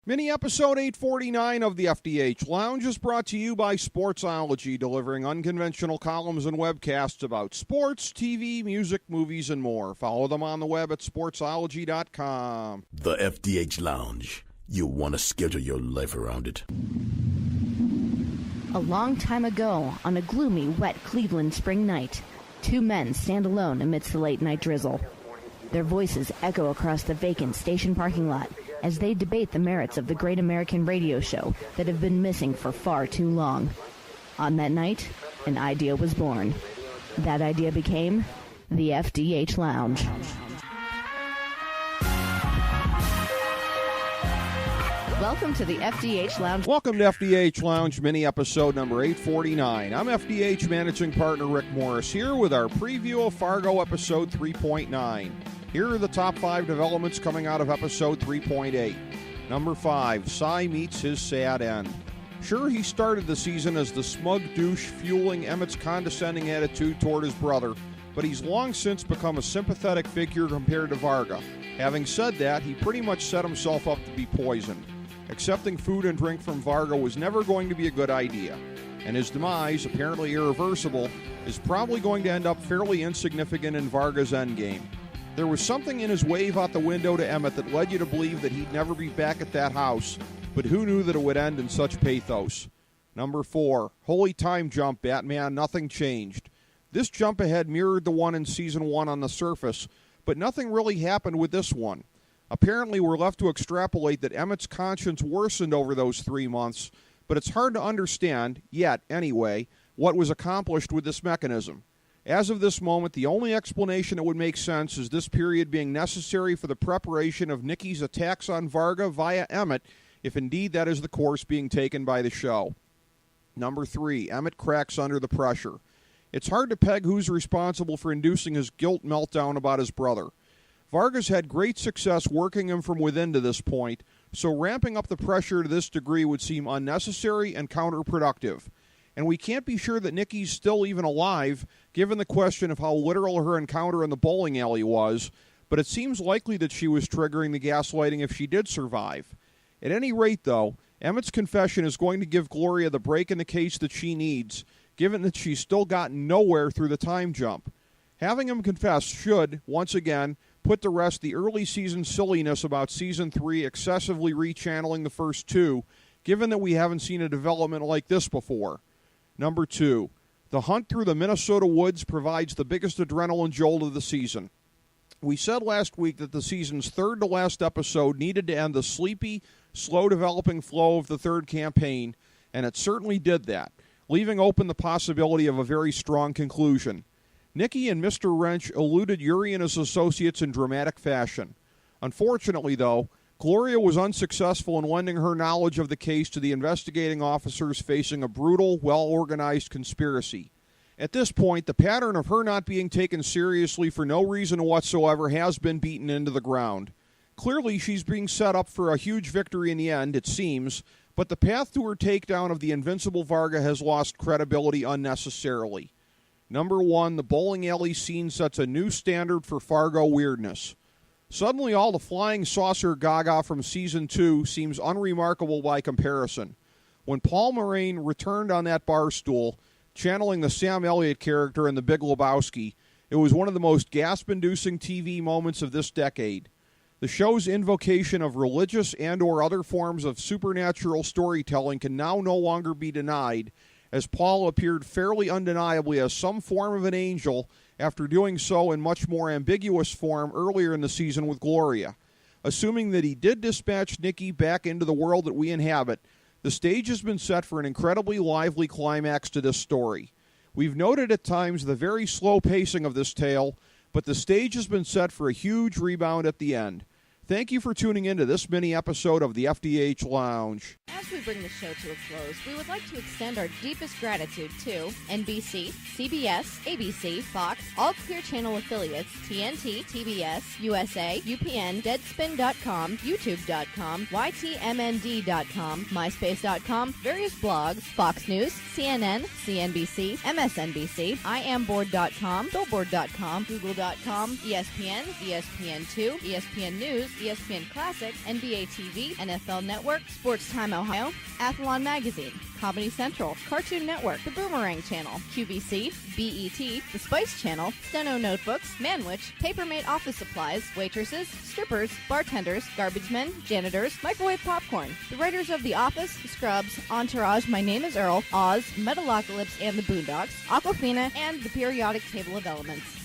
Mini episode 849 of the FDH Lounge is brought to you by Sportsology, delivering unconventional columns and webcasts about sports, TV, music, movies, and more. Follow them on the web at sportsology.com. The FDH Lounge. You'll want to schedule your life around it. A long time ago, on a gloomy, wet Cleveland spring night, two men stand alone amidst the late-night drizzle. Their voices echo across the vacant station parking lot as they debate the merits of the great American radio show that have been missing for far too long. On that night, an idea was born. That idea became the FDH Lounge. Welcome to the FDH Lounge. Welcome to FDH Lounge mini episode number 849. I'm FDH managing partner Rick Morris here with our preview of Fargo episode 3.9. Here are the top 5 developments coming out of episode 3.8. Number 5, Cy meets his sad end. Sure, he started the season as the smug douche fueling Emmett's condescending attitude toward his brother, but he's long since become a sympathetic figure compared to Varga. Having said that, he pretty much set himself up to be poisoned. Accepting food and drink from Fargo was never going to be a good idea, and his demise, apparently irreversible, is probably going to end up fairly insignificant in Varga's endgame. There was something in his wave out the window to Emmett that led you to believe that he'd never be back at that house, but who knew that it would end in such pathos? Number 4, Holy Time Jump, Batman, nothing changed. This jump ahead mirrored the one in Season 1 on the surface, but nothing really happened with this one. Apparently, we're left to extrapolate that Emmett's conscience worsened over those 3 months, but it's hard to understand, yet anyway, what was accomplished with this mechanism. As of this moment, the only explanation that would make sense is this period being necessary for the preparation of Nikki's attacks on Varga via Emmett, if indeed that is the course being taken by the show. Number 3, Emmett cracks under the pressure. It's hard to peg who's responsible for inducing his guilt meltdown about his brother. Varga's had great success working him from within to this point, so ramping up the pressure to this degree would seem unnecessary and counterproductive. And we can't be sure that Nikki's still even alive, given the question of how literal her encounter in the bowling alley was, but it seems likely that she was triggering the gaslighting if she did survive. At any rate, though, Emmett's confession is going to give Gloria the break in the case that she needs, given that she's still gotten nowhere through the time jump. Having him confess should, once again, put to rest the early season silliness about Season 3 excessively rechanneling the first 2, given that we haven't seen a development like this before. Number 2, the hunt through the Minnesota woods provides the biggest adrenaline jolt of the season. We said last week that the season's third to last episode needed to end the sleepy, slow-developing flow of the third campaign, and it certainly did that, leaving open the possibility of a very strong conclusion. Nikki and Mr. Wrench eluded Yuri and his associates in dramatic fashion. Unfortunately, though, Gloria was unsuccessful in lending her knowledge of the case to the investigating officers facing a brutal, well-organized conspiracy. At this point, the pattern of her not being taken seriously for no reason whatsoever has been beaten into the ground. Clearly, she's being set up for a huge victory in the end, it seems, but the path to her takedown of the invincible Varga has lost credibility unnecessarily. Number 1, the bowling alley scene sets a new standard for Fargo weirdness. Suddenly, all the flying saucer gaga from Season 2 seems unremarkable by comparison. When Paul Moraine returned on that bar stool, channeling the Sam Elliott character in The Big Lebowski, it was one of the most gasp-inducing TV moments of this decade. The show's invocation of religious and or other forms of supernatural storytelling can now no longer be denied, as Paul appeared fairly undeniably as some form of an angel after doing so in much more ambiguous form earlier in the season with Gloria. Assuming that he did dispatch Nikki back into the world that we inhabit, the stage has been set for an incredibly lively climax to this story. We've noted at times the very slow pacing of this tale, but the stage has been set for a huge rebound at the end. Thank you for tuning in to this mini episode of the FDH Lounge. As we bring the show to a close, we would like to extend our deepest gratitude to NBC, CBS, ABC, Fox, all Clear Channel affiliates, TNT, TBS, USA, UPN, Deadspin.com, YouTube.com, YTMND.com, MySpace.com, various blogs, Fox News, CNN, CNBC, MSNBC, IamBoard.com, Billboard.com, Google.com, ESPN, ESPN2, ESPN News, ESPN Classic, NBA TV, NFL Network, Sports Time Ohio, Athlon Magazine, Comedy Central, Cartoon Network, The Boomerang Channel, QVC, BET, The Spice Channel, Steno Notebooks, Manwich, Papermate Office Supplies, waitresses, strippers, bartenders, garbage men, janitors, microwave popcorn, the writers of The Office, Scrubs, Entourage, My Name is Earl, Oz, Metalocalypse and the Boondocks, Aquafina, and the periodic table of elements.